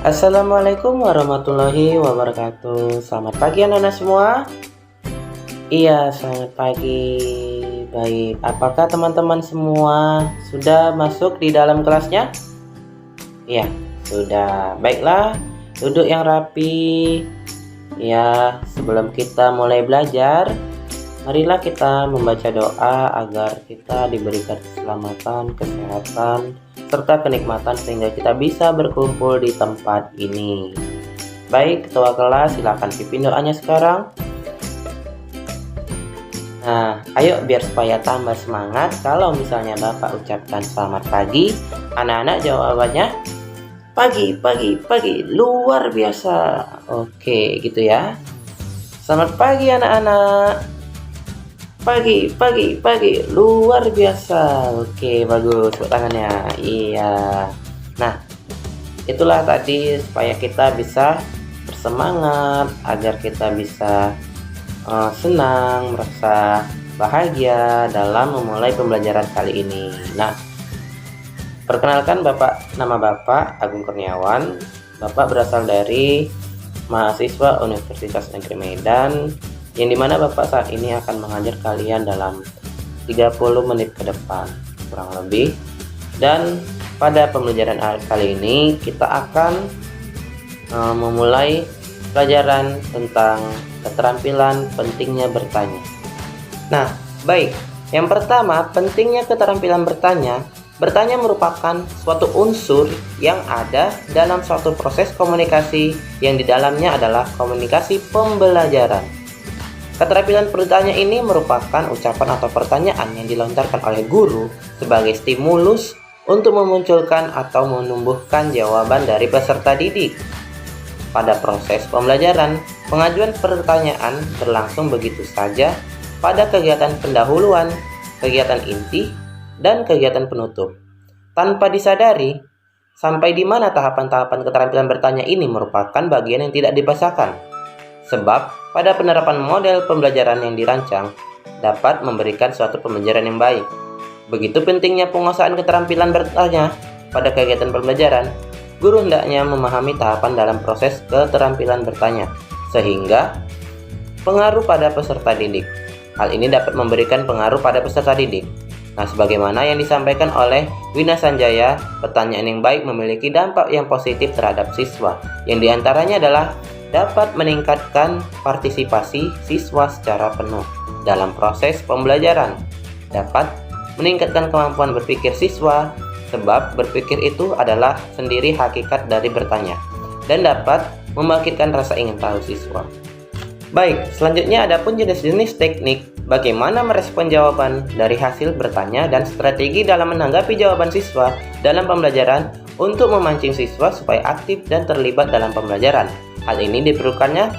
Assalamualaikum warahmatullahi wabarakatuh. Selamat pagi anak-anak semua. Iya, selamat pagi. Baik, apakah teman-teman semua sudah masuk di dalam kelasnya? Iya, sudah. Baiklah, duduk yang rapi. Ya, sebelum kita mulai belajar, marilah kita membaca doa agar kita diberikan keselamatan, kesehatan, serta kenikmatan sehingga kita bisa berkumpul di tempat ini. Baik, ketua kelas silakan pimpin doanya sekarang. Nah, ayo biar supaya tambah semangat, kalau misalnya Bapak ucapkan selamat pagi, anak-anak jawabannya pagi, pagi, pagi, luar biasa. Oke, gitu ya. Selamat pagi anak-anak. Pagi, pagi, pagi, luar biasa. Oke, bagus, tepuk tangannya. Iya. Nah, itulah tadi supaya kita bisa bersemangat, agar kita bisa senang, merasa bahagia dalam memulai pembelajaran kali ini. Nah, perkenalkan nama Bapak Agung Kurniawan. Bapak berasal dari mahasiswa Universitas Negeri Medan, yang dimana Bapak saat ini akan mengajar kalian dalam 30 menit ke depan kurang lebih. Dan pada pembelajaran kali ini kita akan memulai pelajaran tentang keterampilan pentingnya bertanya. Nah, baik. Yang pertama, pentingnya keterampilan bertanya. Bertanya merupakan suatu unsur yang ada dalam suatu proses komunikasi yang di dalamnya adalah komunikasi pembelajaran. Keterampilan bertanya ini merupakan ucapan atau pertanyaan yang dilontarkan oleh guru sebagai stimulus untuk memunculkan atau menumbuhkan jawaban dari peserta didik. Pada proses pembelajaran, pengajuan pertanyaan berlangsung begitu saja pada kegiatan pendahuluan, kegiatan inti, dan kegiatan penutup. Tanpa disadari, sampai di mana tahapan-tahapan keterampilan bertanya ini merupakan bagian yang tidak dibahasakan. Sebab, pada penerapan model pembelajaran yang dirancang, dapat memberikan suatu pembelajaran yang baik. Begitu pentingnya penguasaan keterampilan bertanya pada kegiatan pembelajaran, guru hendaknya memahami tahapan dalam proses keterampilan bertanya, sehingga pengaruh pada peserta didik. Hal ini dapat memberikan pengaruh pada peserta didik. Nah, sebagaimana yang disampaikan oleh Wina Sanjaya, pertanyaan yang baik memiliki dampak yang positif terhadap siswa, yang diantaranya adalah dapat meningkatkan partisipasi siswa secara penuh dalam proses pembelajaran, dapat meningkatkan kemampuan berpikir siswa, sebab berpikir itu adalah sendiri hakikat dari bertanya, dan dapat membangkitkan rasa ingin tahu siswa. Baik, selanjutnya adapun jenis-jenis teknik bagaimana merespon jawaban dari hasil bertanya dan strategi dalam menanggapi jawaban siswa dalam pembelajaran untuk memancing siswa supaya aktif dan terlibat dalam pembelajaran. Hal ini diperlukannya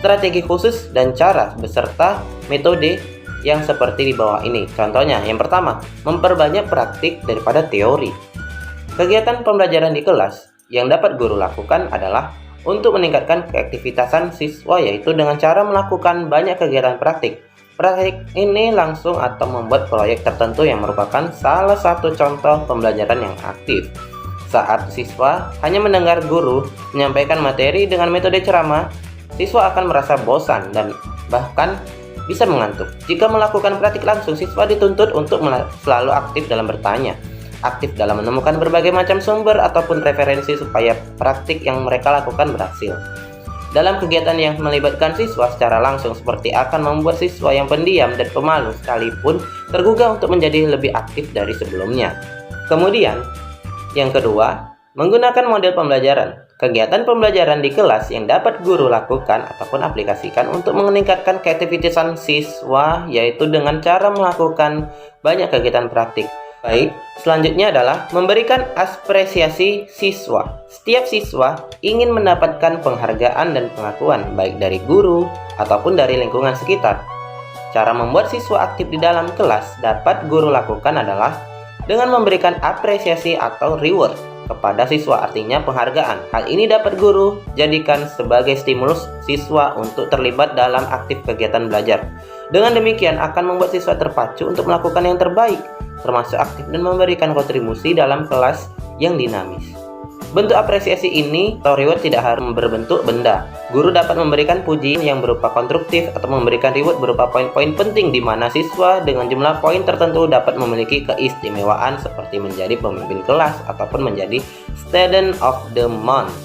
strategi khusus dan cara beserta metode yang seperti di bawah ini. Contohnya, yang pertama, memperbanyak praktik daripada teori. Kegiatan pembelajaran di kelas yang dapat guru lakukan adalah untuk meningkatkan keaktivitasan siswa, yaitu dengan cara melakukan banyak kegiatan praktik. Praktik ini langsung atau membuat proyek tertentu yang merupakan salah satu contoh pembelajaran yang aktif. Saat siswa hanya mendengar guru menyampaikan materi dengan metode ceramah, siswa akan merasa bosan dan bahkan bisa mengantuk. Jika melakukan praktik langsung, siswa dituntut untuk selalu aktif dalam bertanya, aktif dalam menemukan berbagai macam sumber ataupun referensi supaya praktik yang mereka lakukan berhasil. Dalam kegiatan yang melibatkan siswa secara langsung seperti akan membuat siswa yang pendiam dan pemalu sekalipun tergugah untuk menjadi lebih aktif dari sebelumnya. Kemudian, yang kedua, menggunakan model pembelajaran. Kegiatan pembelajaran di kelas yang dapat guru lakukan ataupun aplikasikan untuk meningkatkan kreativitas siswa, yaitu dengan cara melakukan banyak kegiatan praktik. Baik, selanjutnya adalah memberikan apresiasi siswa. Setiap siswa ingin mendapatkan penghargaan dan pengakuan baik dari guru ataupun dari lingkungan sekitar. Cara membuat siswa aktif di dalam kelas dapat guru lakukan adalah dengan memberikan apresiasi atau reward kepada siswa, artinya penghargaan. Hal ini dapat guru jadikan sebagai stimulus siswa untuk terlibat dalam aktif kegiatan belajar. Dengan demikian akan membuat siswa terpacu untuk melakukan yang terbaik, termasuk aktif dan memberikan kontribusi dalam kelas yang dinamis. Bentuk apresiasi ini atau reward tidak harus berbentuk benda. Guru dapat memberikan pujian yang berupa konstruktif atau memberikan reward berupa poin-poin penting di mana siswa dengan jumlah poin tertentu dapat memiliki keistimewaan seperti menjadi pemimpin kelas ataupun menjadi student of the month.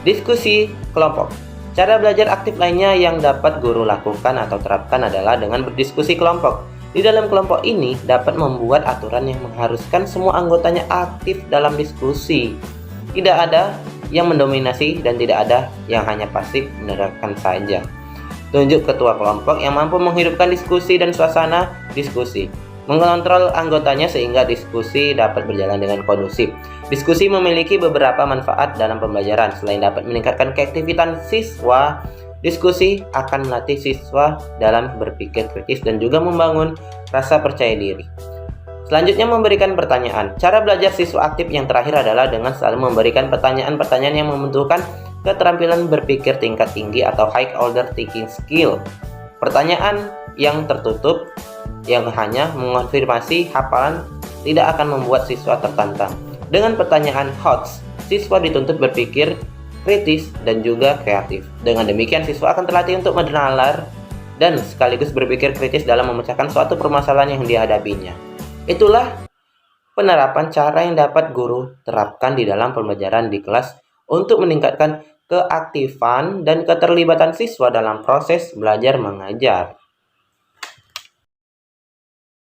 Diskusi kelompok. Cara belajar aktif lainnya yang dapat guru lakukan atau terapkan adalah dengan berdiskusi kelompok. Di dalam kelompok ini dapat membuat aturan yang mengharuskan semua anggotanya aktif dalam diskusi. Tidak ada yang mendominasi dan tidak ada yang hanya pasif menerangkan saja. Tunjuk ketua kelompok yang mampu menghidupkan diskusi dan suasana diskusi. Mengontrol anggotanya sehingga diskusi dapat berjalan dengan kondusif. Diskusi memiliki beberapa manfaat dalam pembelajaran. Selain dapat meningkatkan kreativitas siswa, diskusi akan melatih siswa dalam berpikir kritis dan juga membangun rasa percaya diri. Selanjutnya, memberikan pertanyaan. Cara belajar siswa aktif yang terakhir adalah dengan selalu memberikan pertanyaan-pertanyaan yang membutuhkan keterampilan berpikir tingkat tinggi atau high order thinking skill. Pertanyaan yang tertutup yang hanya mengonfirmasi hafalan tidak akan membuat siswa tertantang. Dengan pertanyaan HOTS, siswa dituntut berpikir kritis dan juga kreatif. Dengan demikian, siswa akan terlatih untuk menalar dan sekaligus berpikir kritis dalam memecahkan suatu permasalahan yang dihadapinya. Itulah penerapan cara yang dapat guru terapkan di dalam pembelajaran di kelas untuk meningkatkan keaktifan dan keterlibatan siswa dalam proses belajar mengajar.